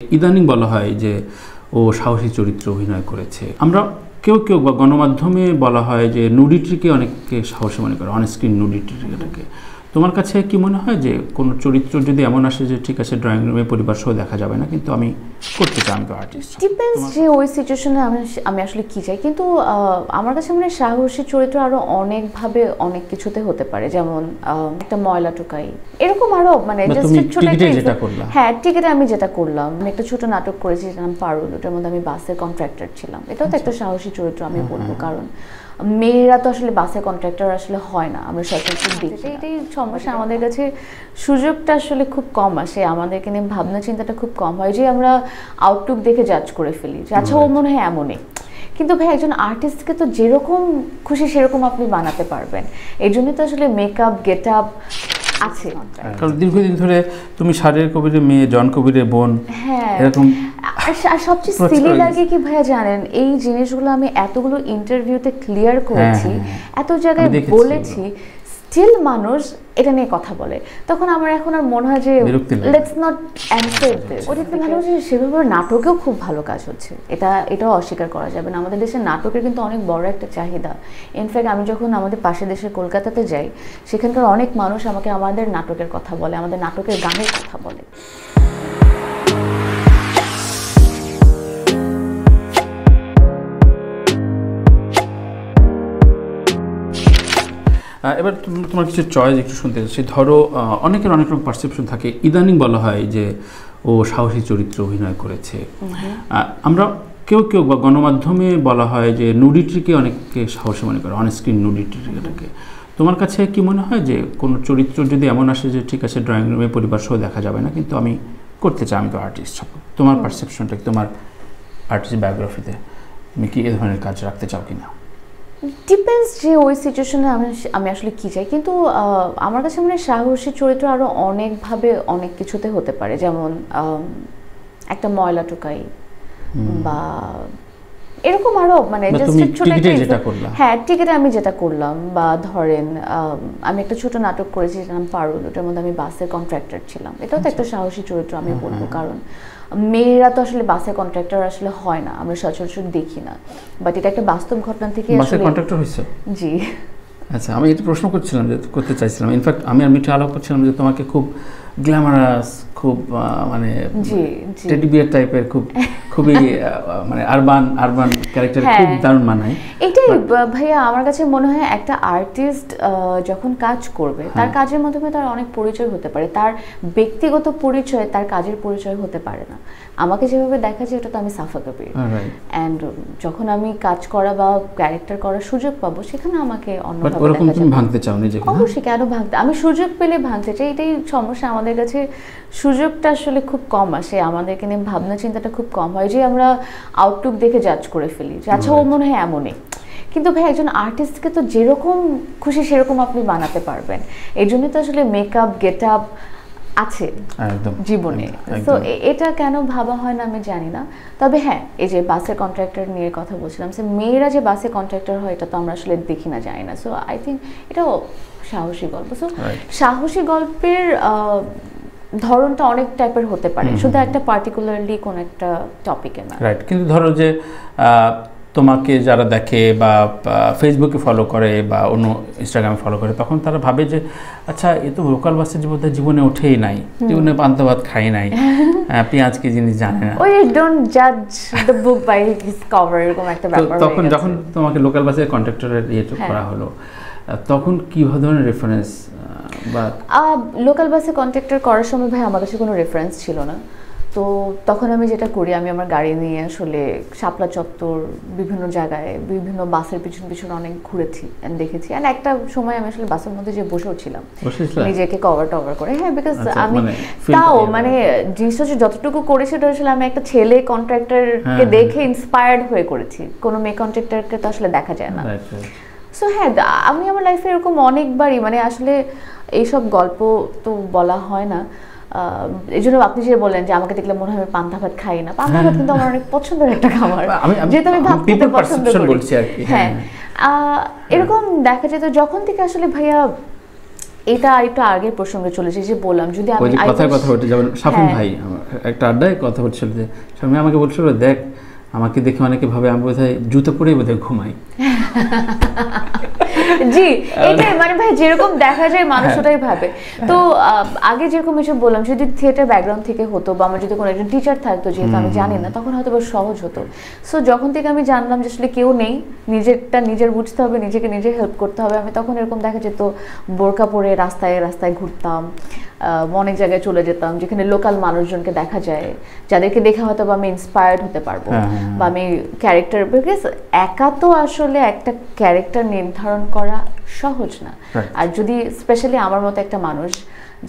ইদানিং বলা হয় যে ও সাহসী চরিত্রে অভিনয় করেছে। আমরা কেউ কেউ বা গণমাধ্যমে বলা হয় যে নুডিটিকে অনেকে সাহসী মনে করে, অনস্ক্রিন নুডিটিটাকে। তোমার কাছে কি মনে হয় যে কোনো চরিত্র যদি এমন আসে যে ঠিক আছে ড্রয়িং রুমে পরিবার সহ দেখা যাবে না, কিন্তু আমি করতে চাই, আমি তো আর্টিস্ট? ডিপেন্ডস যে ওই সিচুয়েশনে আমি আসলে কি চাই। কিন্তু আমার কাছে মনে হয় সাহসী চরিত্র আরো অনেকভাবে অনেক কিছুতে হতে পারে, যেমন একটা ময়লা টোকাই, এরকম আরো মানে হ্যাঁ টিকেটে আমি যেটা করলাম, আমি একটা ছোট নাটক করেছি যেটার নাম পারুল, ওটার মধ্যে আমি বাসের কন্ট্রাক্টর ছিলাম। এটাও তো একটা সাহসী চরিত্র আমি বলবো, কারণ মেয়েরা তো আসলে বাসের কন্ট্রাক্টর আসলে হয় না, আমরা সচরাচর দেখি। এটাই সমস্যা, আমাদের কাছে সুযোগটা আসলে খুব কম আসে, আমাদেরকে নিয়ে ভাবনা চিন্তাটা খুব কম হয়, যে আমরা আউটলুক দেখে জাজ করে ফেলি যে আচ্ছা ও মনে হয় এমনই। কিন্তু ভাই একজন আর্টিস্টকে তো যেরকম খুশি সেরকম আপনি বানাতে পারবেন, এই জন্য তো আসলে মেকআপ গেট আপ আছে। কারণ দীর্ঘদিন ধরে তুমি শারীরিক কবিরের মেয়ে, জন কবিরের বোন, হ্যাঁ এরকম। আর সবচেয়ে সিলি লাগে কি ভাইয়া জানেন, এই জিনিসগুলো আমি এতগুলো ইন্টারভিউতে ক্লিয়ার করেছি, এত জায়গায় বলেছি, স্টিল মানুষ এটা নিয়ে কথা বলে। তখন আমার এখন আর মনে হয় যে লেটস নট অ্যানসার দিস। ওটিতে ভালো হচ্ছে, সেভাবে নাটকেও খুব ভালো কাজ হচ্ছে, এটাও অস্বীকার করা যাবে না। আমাদের দেশের নাটকের কিন্তু অনেক বড় একটা চাহিদা। ইনফ্যাক্ট আমি যখন আমাদের পাশের দেশের কলকাতাতে যাই, সেখানকার অনেক মানুষ আমাকে আমাদের নাটকের কথা বলে, আমাদের নাটকের গানের কথা বলে। এবার তোমার কিছু চয়েস একটু শুনতে চাচ্ছি। ধরো অনেকের অনেক রকম পারসেপশন থাকে। ইদানিং বলা হয় যে ও সাহসী চরিত্রে অভিনয় করেছে। আমরা কেউ কেউ বা গণমাধ্যমে বলা হয় যে নুডিটিকে অনেকে সাহসী মনে করে, অনস্ক্রিন নুডিটিটাকে। তোমার কাছে কি মনে হয় যে কোনো চরিত্র যদি এমন আসে যে ঠিক আছে ড্রয়িং রুমে পরিবার সহ দেখা যাবে না, কিন্তু আমি করতে চাই, আমি তো আর্টিস্ট? তোমার পারসেপশনটা, তোমার আর্টিস্ট বায়োগ্রাফিতে তুমি কি এ ধরনের কাজ রাখতে চাও কিনা? ডিপেন্ডস যে ওই সিচুয়েশনে আমি আসলে কি চাই। কিন্তু আমার কাছে মনে হয় সাহসী চরিত্র আরো অনেকভাবে অনেক কিছুতে হতে পারে, যেমন একটা ময়লা টোকাই বা এরকম আরো মানে হ্যাঁ টিকেটে আমি যেটা করলাম, বা ধরেন আমি একটা ছোট নাটক করেছি যেটার নাম পারুল, ওটার মধ্যে আমি বাসের কন্ট্রাক্টর ছিলাম। এটাও তো একটা সাহসী চরিত্র আমি বলবো, কারণ মেয়েরা তো আসলে বাসের কন্ট্রাক্টর আসলে হয় না, আমরা সচরাচর দেখি না। বাট এটা একটা বাস্তব ঘটনা থেকে বাসের কন্ট্রাক্টর হইছো? জি। আচ্ছা, আমি এটা প্রশ্ন করছিলাম, যে করতে চাইছিলাম। ইনফ্যাক্ট আমি আর মিঠে আলাপ করছিলাম যে তোমাকে খুব গ্ল্যামারাস, খুব মানে টেডি বিয়ার টাইপের, খুবই মানে আরবান ক্যারেক্টার খুব দারুণ মানায়। এটাই ভাইয়া আমার কাছে মনে হয় একটা আর্টিস্ট যখন কাজ করবে, তার কাজের মাধ্যমে তার অনেক পরিচয় হতে পারে, তার ব্যক্তিগত পরিচয় তার কাজের পরিচয় হতে পারে না। আমাকে যেভাবে দেখা যায় ওটা তো আমি সাফা কবির, অ্যান্ড যখন আমি কাজ করা বা ক্যারেক্টার করার সুযোগ পাবো, সেখানে আমাকে অন্যভাবে দেখা যাবে। ভাঙতে চাও নিজেকে? অবশ্যই, কেন ভাঙতে, আমি সুযোগ পেলে ভাঙতে চাই। এটাই সমস্যা, আমাদের কাছে সুযোগটা আসলে খুব কম আসে, আমাদেরকে নিয়ে ভাবনা চিন্তাটা খুব কম হয়, যে আমরা আউটলুক দেখে জাজ করে ফেলি যে আচ্ছা ও মনে হয় এমনই। কিন্তু ভাই একজন আর্টিস্টকে তো যেরকম খুশি সেরকম আপনি বানাতে পারবেন, এই জন্য তো আসলে মেকআপ গেট আপ আছে জীবনে। তো এটা কেন ভাবা হয় না আমি জানি না। তবে হ্যাঁ, এই যে বাসের কন্ট্রাক্টর নিয়ে কথা বলছিলাম, সে মেয়েরা যে বাসে কন্ট্রাক্টর হয় এটা তো আমরা আসলে দেখি না, জানি না। সো আই থিঙ্ক এটাও সাহসী গল্প। সো সাহসী গল্পের ধরনটা অনেক টাইপের হতে পারে, শুধু একটা পার্টিকুলারলি কোন একটা টপিকে না। রাইট। কিন্তু ধরো যে তোমাকে যারা দেখে বা ফেসবুকে ফলো করে বা অন্য ইনস্টাগ্রামে ফলো করে, তখন তারা ভাবে যে আচ্ছা এ তো লোকাল বাসের জীবনে ওঠেই নাই, জীবনে পান্তা ভাত খাই নাই, পেঁয়াজ কি জিনিস জানে না। ওই ডোন্ট জাজ the book by his cover, এরকম একটা ব্যাপার। তখন যখন তোমাকে লোকাল বাসের কন্ট্রাক্টরের করা হলো, তখন কি ধরনের রেফারেন্স বা লোকাল বাসে কন্ট্রাক্টর করার সময় ভাই আমার কাছে কোনো রেফারেন্স ছিল না। তো তখন আমি যেটা করি, আমি আমার গাড়ি নিয়ে আসলে শাপলা চত্বর, বিভিন্ন জায়গায়, বিভিন্ন বাসের পিছনে অনেক ঘুরেছি এন্ড দেখেছি। এন্ড একটা সময় আমি আসলে বাসের মধ্যে যে বসেও ছিলাম নিজেকে কভার করে। হ্যাঁ, বিকজ আমি তাও মানে জিনিসটা যতটুকু করেছি ওটা আসলে আমি একটা ছেলে কন্ট্রাক্টরকে দেখে ইন্সপায়ার্ড হয়ে করেছি, কোনো মেয়ে কন্ট্রাক্টরকে তো আসলে দেখা যায় না। সো হ্যাঁ, আমি আমার লাইফে এরকম অনেকবারই মানে আসলে এইসব গল্প তো বলা হয় না, এই জন্য আপনি যে বললেন যে আমাকে দেখলে মনে হয় আমি পান্তা ভাত খাই না, পান্তা ভাত কিন্তু আমার অনেক পছন্দের একটা খাবার, যেহেতু আমি ভাত খেতে পছন্দ করি। হ্যাঁ, এরকম দেখা যেত যখন থেকে আসলে ভাইয়া এটা একটু আগের প্রসঙ্গে চলেছে, যে বললাম যদি আমি কথা ওঠে, যেমন সাফন ভাই একটা আড্ডায় কথা বলছিল যে স্বামী আমাকে বলছিল, দেখ আমাকে দেখে অনেকে ভাবে আমি বোধহয় জুতো পরেই বোধহয় ঘুমাই। জি, এটাই মানে ভাই যেরকম দেখা যায় মানুষ ওটাই ভাবে। তো আগে যেরকম এসব বললাম, যদি থিয়েটার ব্যাকগ্রাউন্ড থেকে হতো বা আমার যদি কোনো একজন টিচার থাকতো, যেহেতু আমি জানি না, তখন হয়তো বেশ সহজ হতো। সো যখন থেকে আমি জানলাম যে আসলে কেউ নেই, নিজেরটা নিজের বুঝতে হবে, নিজেকে নিজে হেল্প করতে হবে, আমি তখন এরকম দেখা যেত বোরকা পরে রাস্তায় রাস্তায় ঘুরতাম, অনেক জায়গায় চলে যেতাম যেখানে লোকাল মানুষজনকে দেখা যায়, যাদেরকে দেখে হয়তো বা আমি ইন্সপায়ার্ড হতে পারবো বা আমি ক্যারেক্টার, বিকজ একা তো আসলে একটা ক্যারেক্টার নির্ধারণ করা সহজ না। আর যদি স্পেশালি আমার মতো একটা মানুষ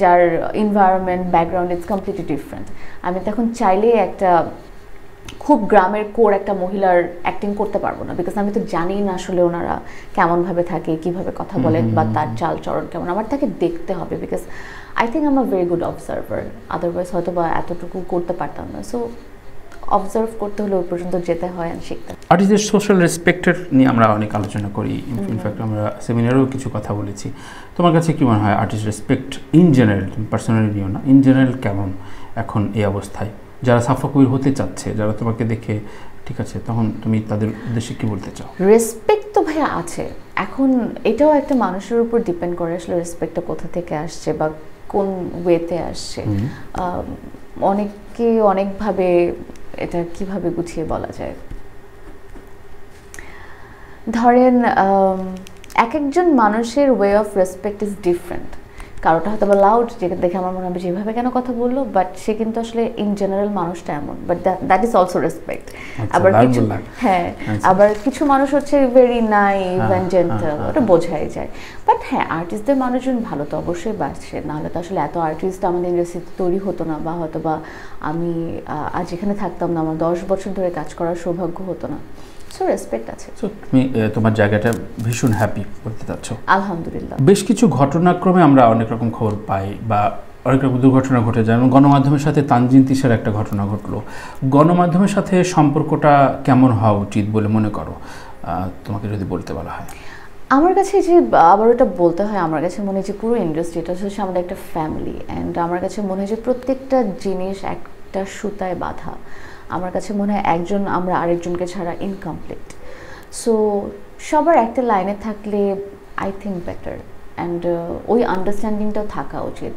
যার environment background is completely different, আমি তখন চাইলেই একটা খুব গ্রামের কোর একটা মহিলার অ্যাক্টিং করতে পারবো না, বিকজ আমি তো জানি না আসলে ওনারা কেমনভাবে থাকে, কিভাবে কথা বলে বা তার চাল চরণ কেমন, আমার তাকে দেখতে হবে। Because I think I am a very good observer, otherwise হয়তো বা এতটুকু করতে পারতাম না। সো অবজার্ভ করতে হলে ওই পর্যন্ত যেতে হয় আর শিখতে। আর্টিস্টদের সোশ্যাল রেসপেক্টের নিয়ে আমরা অনেক আলোচনা করি, ইনফ্যাক্ট আমরা সেমিনারেও কিছু কথা বলেছি। তোমার কাছে কি মনে হয় artist respect in general, personally নিও না, ইন জেনারেল কেমন এখন এই অবস্থায়? যারা সাফা কবির হতে চাচ্ছে, যারা তোমাকে দেখে ঠিক আছে, তখন তুমি তাদের উদ্দেশ্যে কি বলতে চাও? রেসপেক্ট তো ভাইয়া আছে, এখন এটাও একটা মানুষের উপর ডিপেন্ড করে আসলে রেসপেক্টটা কোথা থেকে আসছে বা কোন ওয়েতে আসছে। অনেককে অনেকভাবে, এটা কিভাবে গুছিয়ে বলা যায়, ধরেন এক একজন মানুষের way of respect is different. কারোটা হয়তো বা লাউড, যেটা দেখে আমার মনে হবে যেভাবে কেন কথা বললো, বাট সে কিন্তু আসলে ইন জেনারেল মানুষটা এমন, but that is also respect. আবার কিছু, হ্যাঁ, আবার কিছু মানুষ হচ্ছে ভেরি নাইভ অ্যান্ড জেন্টল, ওটা বোঝাই যায়। বাট হ্যাঁ, আর্টিস্টদের মানুষজন ভালো তো অবশ্যই বাড়ছে, নাহলে তো আসলে এত আর্টিস্ট আমাদের ইন্ডাস্ট্রিতে তৈরি হতো না, বা হয়তো বা আমি আজ এখানে থাকতাম না, আমার 10 বছর ধরে কাজ করার সৌভাগ্য হতো না। সো রেসপেক্ট আছে। সো তুমি তোমার জায়গাটা ভীষণ হ্যাপি করতে চাচ্ছ? আলহামদুলিল্লাহ। বেশ কিছু ঘটনাক্রমে আমরা অনেক রকম খবর পাই বা অনেক রকম দুর্ঘটনা ঘটে যায়, এবং গণমাধ্যমের সাথে তানজিন তিশার একটা ঘটনা ঘটলো। গণমাধ্যমের সাথে সম্পর্কটা কেমন হওয়া উচিত বলে মনে করো, তোমাকে যদি বলতে বলা হয়? আমার কাছে যে আবার ওটা বলতে হয়, আমার কাছে মনে হয় যে পুরো ইন্ডাস্ট্রিটা হচ্ছে আমাদের একটা ফ্যামিলি, অ্যান্ড আমার কাছে মনে হয় যে প্রত্যেকটা জিনিস একটা সুতায় বাঁধা। আমার কাছে মনে হয় একজন আমরা আরেকজনকে ছাড়া ইনকমপ্লিট। সো সবার একটা লাইনে থাকলে আই থিঙ্ক বেটার, অ্যান্ড ওই আন্ডারস্ট্যান্ডিংটাও থাকা উচিত।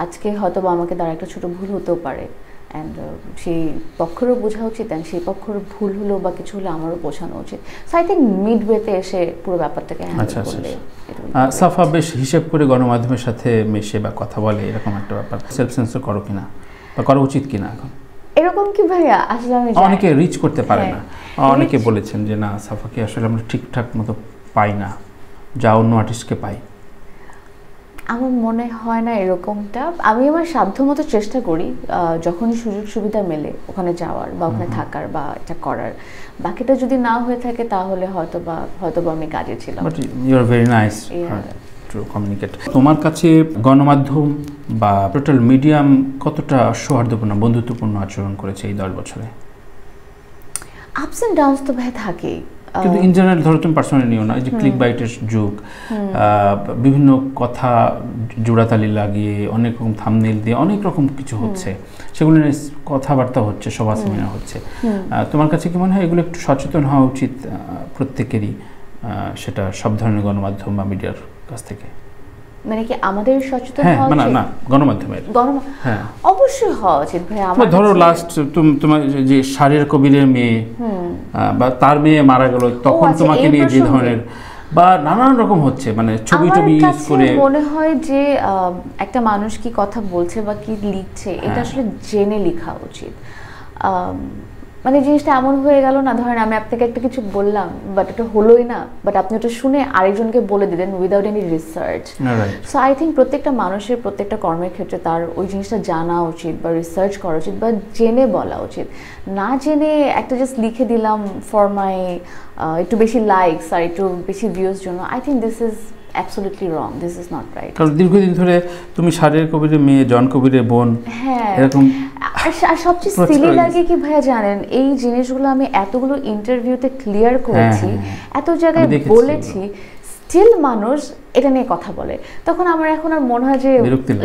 আজকে হয়তো বা আমাকে দ্বারা একটা ছোটো ভুল হতেও পারে, অ্যান্ড সেই পক্ষেরও বোঝা উচিত, অ্যান্ড সেই পক্ষের ভুল হলেও বা কিছু হলে আমারও বোঝানো উচিত। সো আই থিঙ্ক মিডওয়েতে এসে পুরো ব্যাপারটাকে হ্যান্ডেল করলে। সাফা বেশ হিসেব করে গণমাধ্যমের সাথে মেশে বা কথা বলে, এরকম একটা ব্যাপার সেলফ সেন্সর করো কিনা বা করা উচিত কিনা এখন? এরকম কি ভাইয়া আসলে আমি অনেকে রিচ করতে পারে না, অনেকে বলেছেন যে না, সাফাকে আসলে আমরা ঠিকঠাক মতো পাই না, যা অন্য আর্টিস্টকে পাই। আমার মনে হয় না এরকমটা। আমি আমার সাধ্যমতো চেষ্টা করি যখনই সুযোগ সুবিধা মেলে ওখানে যাওয়ার বা ওখানে থাকার বা এটা করার। বাকিটা যদি না হয়ে থাকে তাহলে হয়তোবা আমি কাজে ছিলাম। But you are very nice to communicate. তোমার কাছে গণমাধ্যম বা টোটাল মিডিয়াম কতটা সৌহার্দ্যপূর্ণ, বন্ধুত্বপূর্ণ আচরণ করেছে এই 10 বছরে? আপস অ্যান্ড ডাউনস তো ভাই থাকেই, কিন্তু ইন জেনারেল ধরো তুমি পার্সোনালি নিও না, এই যে ক্লিক বাইটের যুগ, বিভিন্ন কথা জোড়াতালি লাগিয়ে অনেক রকম থাম্বনেইল দিয়ে অনেক রকম কিছু হচ্ছে, সেগুলো নিয়ে কথাবার্তা হচ্ছে, সভা সেমিনার হচ্ছে। তোমার কাছে কি মনে হয় এগুলো একটু সচেতন হওয়া উচিত প্রত্যেকেরই, সেটা সব ধরনের গণমাধ্যম বা মিডিয়ার কাছ থেকে? মানে কি আমাদের সচেতন হওয়া উচিত? না, গণমাধ্যমের অবশ্যই হওয়া উচিত ভাই। আমার ধরো লাস্ট তোমার যে শাহরিয়ার কবিরের মেয়ে বা তার মেয়ে মারা গেল, তখন তোমাকে নিয়ে যে ধরনের বা নানান রকম হচ্ছে, মানে ছবি ইউজ করে মনে হয় যে একটা মানুষ কি কথা বলছে বা কি লিখছে এটা আসলে জেনে লেখা উচিত। মানে জিনিসটা এমন হয়ে গেল না, ধরেন আমি আপনাকে একটা কিছু বললাম বাট এটা হলোই না, বাট আপনি ওটা শুনে আরেকজনকে বলে দিলেন without any research. So I think প্রত্যেকটা মানুষের প্রত্যেকটা কর্মের ক্ষেত্রে তার ওই জিনিসটা জানা উচিত বা রিসার্চ করা উচিত বা জেনে বলা উচিত। না জেনে একটা জাস্ট লিখে দিলাম ফর মাই একটু বেশি লাইকস আর একটু বেশি ভিউজ জন্য, I think this is absolutely wrong, this is not right. কারণ দীর্ঘদিন ধরে তুমি শাহরিয়ার কবিরের মেয়ে, জন কবিরের বোন, এরকম। আর সবচেয়ে সিলি লাগে কি ভাইয়া জানেন, এই জিনিসগুলো আমি এতগুলো ইন্টারভিউতে ক্লিয়ার করেছি, এত জায়গায় বলেছি, স্টিল মানুষ এটা নিয়ে কথা বলে। তখন আমার এখন আর মনে হয় যে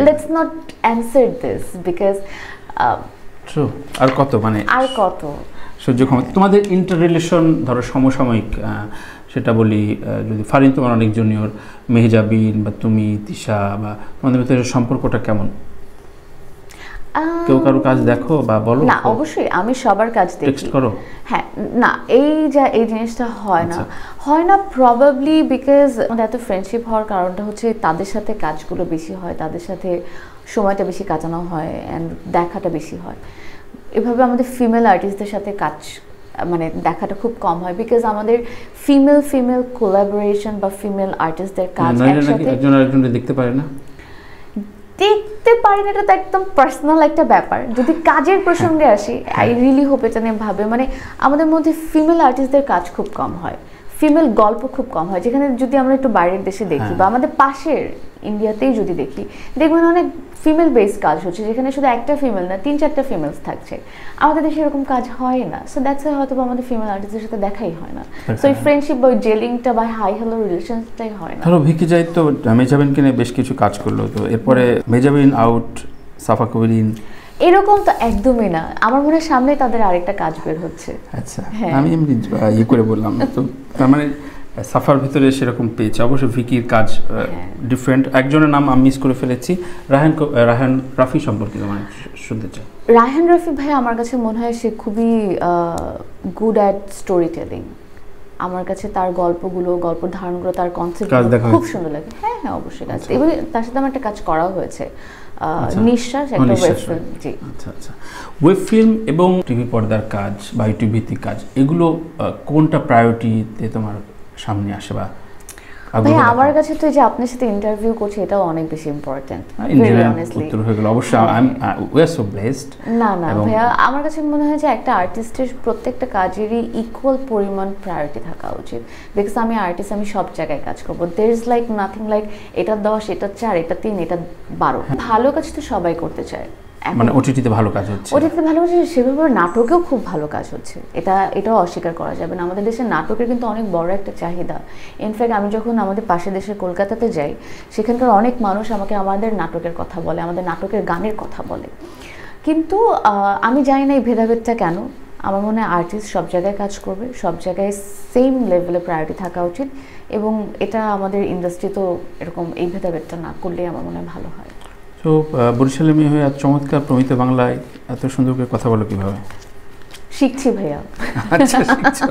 let's not answer this, because true. আর কত মানে আর কত সহ্য ক্ষমতা। তোমাদের ইন্টার রিলেশন ধরো সমসাময়িক, সেটা বলি, যদি ফারিন তোমার অনেক জুনিয়র, মেহজাবিন বা তুমি, তিশা, বা তোমাদের ভিতরে সম্পর্কটা কেমন? কেউ কারো কাজ দেখো বা বলো? না, অবশ্যই আমি সবার কাজ দেখি। টেক্সট করো? হ্যাঁ, না এই জিনিসটা হয় না প্রবাবলি বিকজ আমাদের এত ফ্রেন্ডশিপ হওয়ার কারণটা হচ্ছে তাদের সাথে কাজগুলো বেশি হয়, তাদের সাথে সময়টা বেশি কাটানো হয় অ্যান্ড দেখাটা বেশি হয়। এভাবে আমাদের ফিমেল আর্টিস্টদের সাথে কাজ মানে দেখাটা খুব কম হয়, বিকজ আমাদের ফিমেল কোলাবোরেশন বা ফিমেল আর্টিস্টদের কাজ একসাথে একজন আরেকজনকে দেখতে পারে না, দেখতে পারি না। এটা তো একদম পার্সোনাল একটা ব্যাপার। যদি কাজের প্রসঙ্গে আসি, আই রিয়েলি হোপ এটা নিয়ে ভাবে, মানে আমাদের মধ্যে ফিমেল আর্টিস্টদের কাজ খুব কম হয়, ফিমেল গল্প খুব কম হয়। যেখানে যদি আমরা একটু বাইরের দেশে দেখি বা আমাদের পাশের ইন্ডিয়াতেই যদি দেখি, দেখবেন অনেক ফিমেল বেসড কাজ হচ্ছে যেখানে শুধু একটা ফিমেল না 3-4টা ফিমেলস থাকছে। আমাদের দেশে এরকম কাজ হয় না, সো দ্যাটস ওয়াই হয়তো আমাদের ফিমেল আর্টিস্টদের সাথে দেখাই হয় না। সো এই ফ্রেন্ডশিপ বা জেলিংটা বা হাই হ্যালো রিলেশনটাই হয় না। ধরো ভিকি যাই তো মেজাবিনকে নিয়ে বেশ কিছু কাজ করলো, তো এরপরে মেজাবিন আউট, সাফা কবির এরকম তো একদমই না। আমার মনে হয় সামনে তাদের আরেকটা কাজ বের হচ্ছে। আচ্ছা, আমি এমনি ইয়ে করে বললাম তো, তার মানে সাফার ভিতরে সেরকম পেয়েছে। অবশ্য ভিকির কাজ ডিফারেন্ট। একজনের নাম আমি মিস করে ফেলেছি, রায়হান রাফি সম্পর্কে মানে শুনতে চাই। রায়হান রাফি ভাই আমার কাছে মনে হয় সে খুবই গুড অ্যাট স্টোরি টেলিং। আমার কাছে তার গল্পের ধারণগুলো, তার কনসেপ্ট খুব সুন্দর লাগে। হ্যাঁ, অবশ্যই কাজ, এবং তার সাথে আমার একটা কাজ করাও হয়েছে, নিঃশ্বাস, একটা ওয়েব ফিল্ম। জি, আচ্ছা। ওয়েব ফিল্ম এবং টিভি পর্দার কাজ বা ইউটিউব ভিত্তিক কাজ, এগুলো কোনটা প্রায়োরিটিতে তোমার সামনে আসে? বা ভাই আমার কাছে তো যে আপনার সাথে ইন্টারভিউ করছি এটাও অনেক বেশি ইম্পর্টেন্ট। উত্তর হয়ে গেল। অবশ্যই উই আর সো ব্লেসড। না ভাইয়া, আমার কাছে মনে হয় যে একটা আর্টিস্টের প্রত্যেকটা কাজেরই ইকুয়াল পরিমাণ প্রায়োরিটি থাকা উচিত। বিকজ আমি আর্টিস্ট, আমি সব জায়গায় কাজ করবো। There is like nothing like এটা 10, এটা 4, এটা 3, এটা 12। ভালো কাজ তো সবাই করতে চায়। মানে ওটিটিতে ভালো কাজ হচ্ছে, সেভাবে নাটকেও খুব ভালো কাজ হচ্ছে, এটাও অস্বীকার করা যাবে না। আমাদের দেশের নাটকের কিন্তু অনেক বড় একটা চাহিদা। ইনফ্যাক্ট আমি যখন আমাদের পাশের দেশের কলকাতাতে যাই, সেখানকার অনেক মানুষ আমাকে আমাদের নাটকের কথা বলে, আমাদের নাটকের গানের কথা বলে। কিন্তু আমি জানি না এই ভেদাভেদটা কেন। আমার মনে হয় আর্টিস্ট সব জায়গায় কাজ করবে, সব জায়গায় সেম লেভেলে প্রায়োরিটি থাকা উচিত, এবং এটা আমাদের ইন্ডাস্ট্রিতেও এরকম এই ভেদাভেদটা না করলেই আমার মনে হয় ভালো হয়। তো বরিশালে মেয়ে হয়ে এত চমৎকার প্রমিত বাংলায় এত সুন্দর করে কথা বলো কিভাবে? শিখছি ভাইয়া। আচ্ছা, শিখছো।